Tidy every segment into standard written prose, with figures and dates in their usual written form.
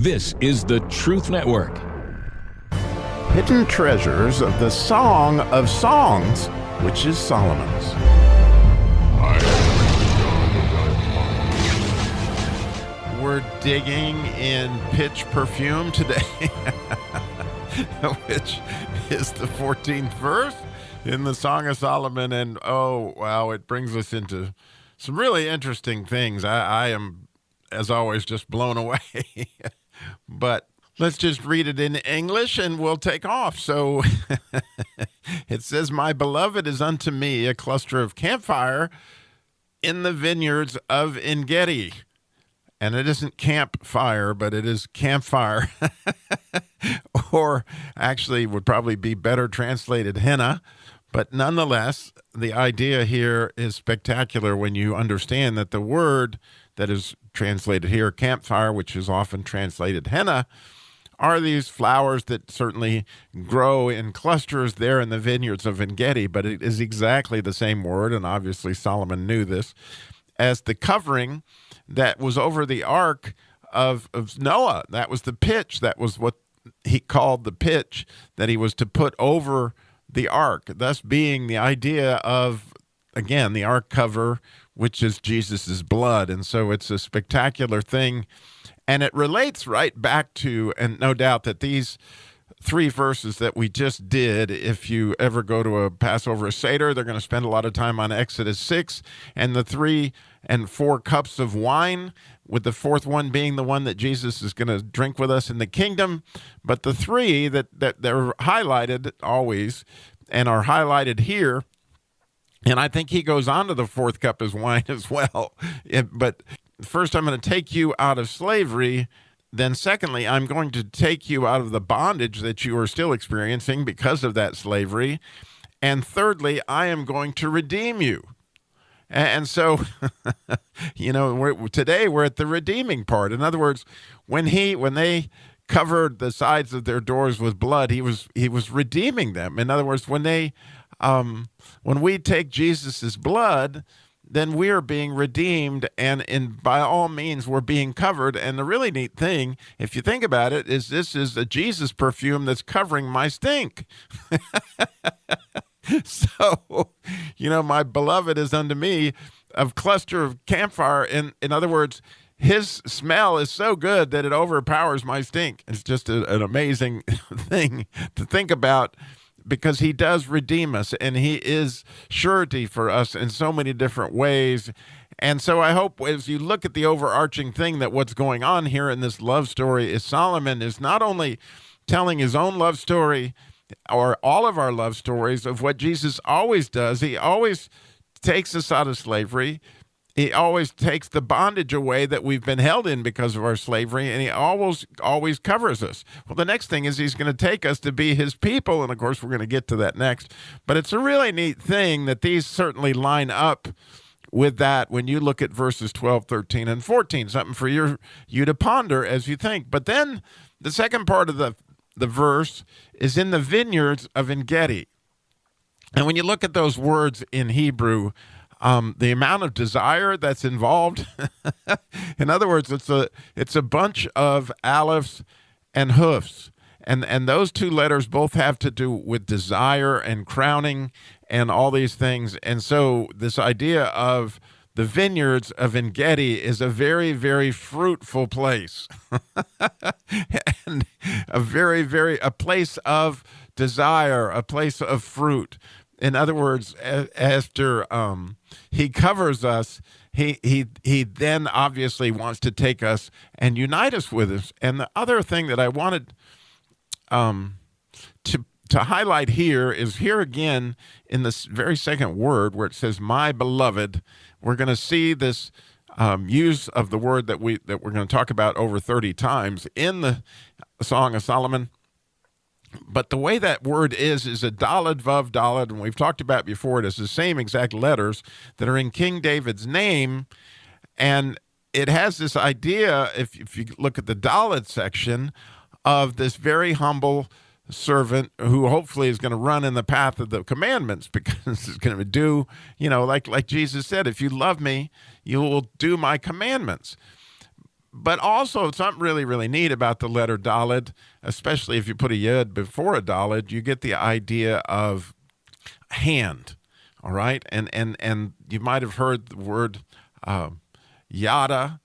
This is the Truth Network. Hidden treasures of the Song of Songs, which is Solomon's. We're digging in Pitch Perfume today, which is the 14th verse in the Song of Solomon. And oh, wow, it brings us into some really interesting things. I am, as always, just blown away. But let's just read it in English and we'll take off. So it says, "My beloved is unto me a cluster of camphire in the vineyards of Engedi." And it isn't campfire, but it is camphire. Or actually would probably be better translated henna. But nonetheless, the idea here is spectacular when you understand that the word that is translated here, campfire, which is often translated henna, are these flowers that certainly grow in clusters there in the vineyards of Engedi, but it is exactly the same word, and obviously Solomon knew this, as the covering that was over the ark of Noah. That was the pitch. That was what he called the pitch that he was to put over the ark, thus being the idea of, again, the ark cover, which is Jesus's blood. And so it's a spectacular thing. And it relates right back to, and no doubt that these three verses that we just did, if you ever go to a Passover Seder, they're going to spend a lot of time on Exodus 6 and the 3 and 4 cups of wine, with the fourth one being the one that Jesus is going to drink with us in the kingdom. But the three that they're highlighted always and are highlighted here, and I think he goes on to the fourth cup as wine as well. But first, I'm going to take you out of slavery. Then secondly, I'm going to take you out of the bondage that you are still experiencing because of that slavery. And thirdly, I am going to redeem you. And so, today we're at the redeeming part. In other words, when they covered the sides of their doors with blood, he was redeeming them. In other words, when we take Jesus's blood, then we are being redeemed, and by all means, we're being covered. And the really neat thing, if you think about it, is this is a Jesus perfume that's covering my stink. So, my beloved is unto me a cluster of camphire. In other words, his smell is so good that it overpowers my stink. It's just an amazing thing to think about, because he does redeem us, and he is surety for us in so many different ways. And so I hope as you look at the overarching thing, that what's going on here in this love story is Solomon is not only telling his own love story, or all of our love stories, of what Jesus always does. He always takes us out of slavery. He always takes the bondage away that we've been held in because of our slavery, and he always covers us. Well, the next thing is he's going to take us to be his people, and of course we're going to get to that next. But it's a really neat thing that these certainly line up with that when you look at verses 12, 13, and 14, something for you to ponder as you think. But then the second part of the verse is in the vineyards of Engedi. And when you look at those words in Hebrew, the amount of desire that's involved, in other words, it's a bunch of alephs and hoofs. And those two letters both have to do with desire and crowning and all these things. And so this idea of the vineyards of Engedi is a very, very fruitful place. And a place of desire, a place of fruit. In other words, after he covers us, he then obviously wants to take us and unite us with us. And the other thing that I wanted to highlight here is here again in this very second word where it says, "My beloved." We're going to see this use of the word that we're going to talk about over 30 times in the Song of Solomon. But the way that word is a daled, vav, daled, and we've talked about before, it is the same exact letters that are in King David's name. And it has this idea, if you look at the daled section, of this very humble servant who hopefully is going to run in the path of the commandments, because it's going to do, like Jesus said, if you love me, you will do my commandments. But also something really, really neat about the letter Daled, especially if you put a yud before a Daled, you get the idea of hand, all right? And you might have heard the word yada,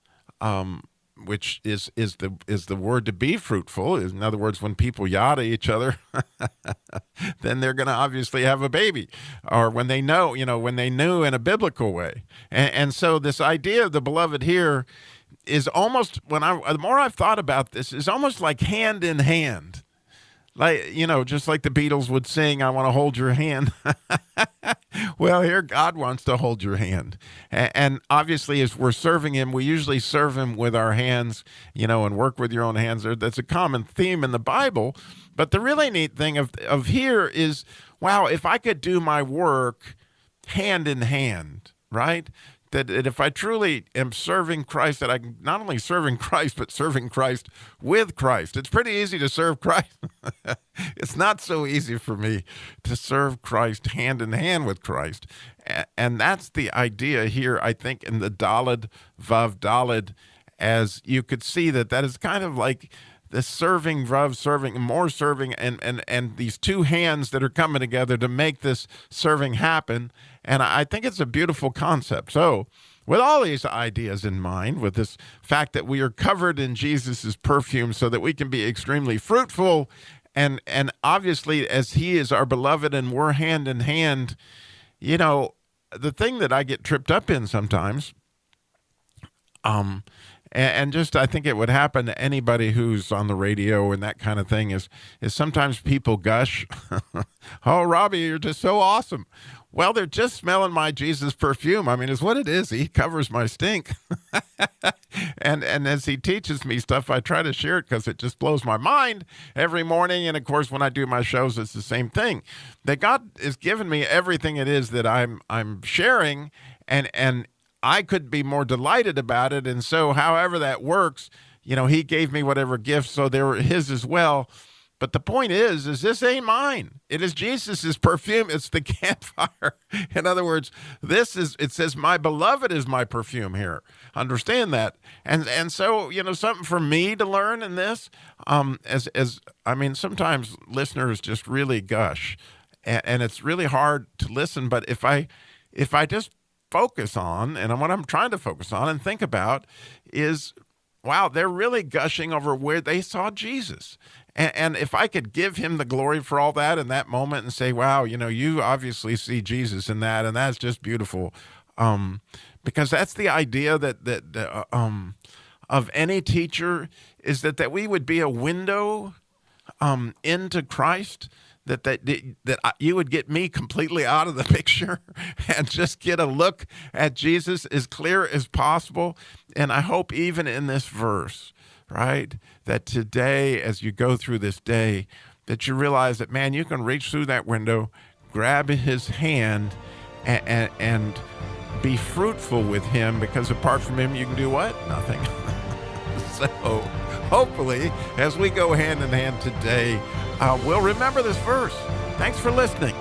which is the word to be fruitful. In other words, when people yada each other, then they're going to obviously have a baby, or when they know, when they knew in a biblical way. And so this idea of the beloved here is almost, the more I've thought about this, is almost like hand in hand. Like, just like the Beatles would sing, I want to hold your hand. Well, here God wants to hold your hand. And obviously, as we're serving him, we usually serve him with our hands, and work with your own hands. That's a common theme in the Bible. But the really neat thing of here is, wow, if I could do my work hand in hand, right? That if I truly am serving Christ, that I'm not only serving Christ, but serving Christ with Christ. It's pretty easy to serve Christ. It's not so easy for me to serve Christ hand in hand with Christ. And that's the idea here, I think, in the Daled, Vav Daled, as you could see that is kind of like the serving, Vav serving, more serving, and these two hands that are coming together to make this serving happen. And I think it's a beautiful concept. So with all these ideas in mind, with this fact that we are covered in Jesus's perfume so that we can be extremely fruitful, and obviously as he is our beloved and we're hand in hand, the thing that I get tripped up in sometimes, and just I think it would happen to anybody who's on the radio and that kind of thing, is sometimes people gush, oh, Robbie, you're just so awesome. Well, they're just smelling my Jesus perfume. I mean, it's what it is. He covers my stink. And as he teaches me stuff, I try to share it because it just blows my mind every morning. And, of course, when I do my shows, it's the same thing. That God has given me everything it is that I'm sharing, and I could be more delighted about it. And so however that works, he gave me whatever gifts, so they were his as well. But the point is this ain't mine. It is Jesus's perfume. It's the Camphire. In other words, it says, my beloved is my perfume here. Understand that. And so, something for me to learn in this, sometimes listeners just really gush, and it's really hard to listen. But if I just focus on, and what I'm trying to focus on and think about is, wow, they're really gushing over where they saw Jesus. And if I could give him the glory for all that in that moment and say, wow, you obviously see Jesus in that, and that's just beautiful. Because that's the idea that of any teacher, is that we would be a window into Christ, that you would get me completely out of the picture and just get a look at Jesus as clear as possible. And I hope even in this verse, right, that today, as you go through this day, that you realize that, man, you can reach through that window, grab his hand, and be fruitful with him, because apart from him, you can do what? Nothing. So hopefully, as we go hand in hand today, we'll remember this verse. Thanks for listening.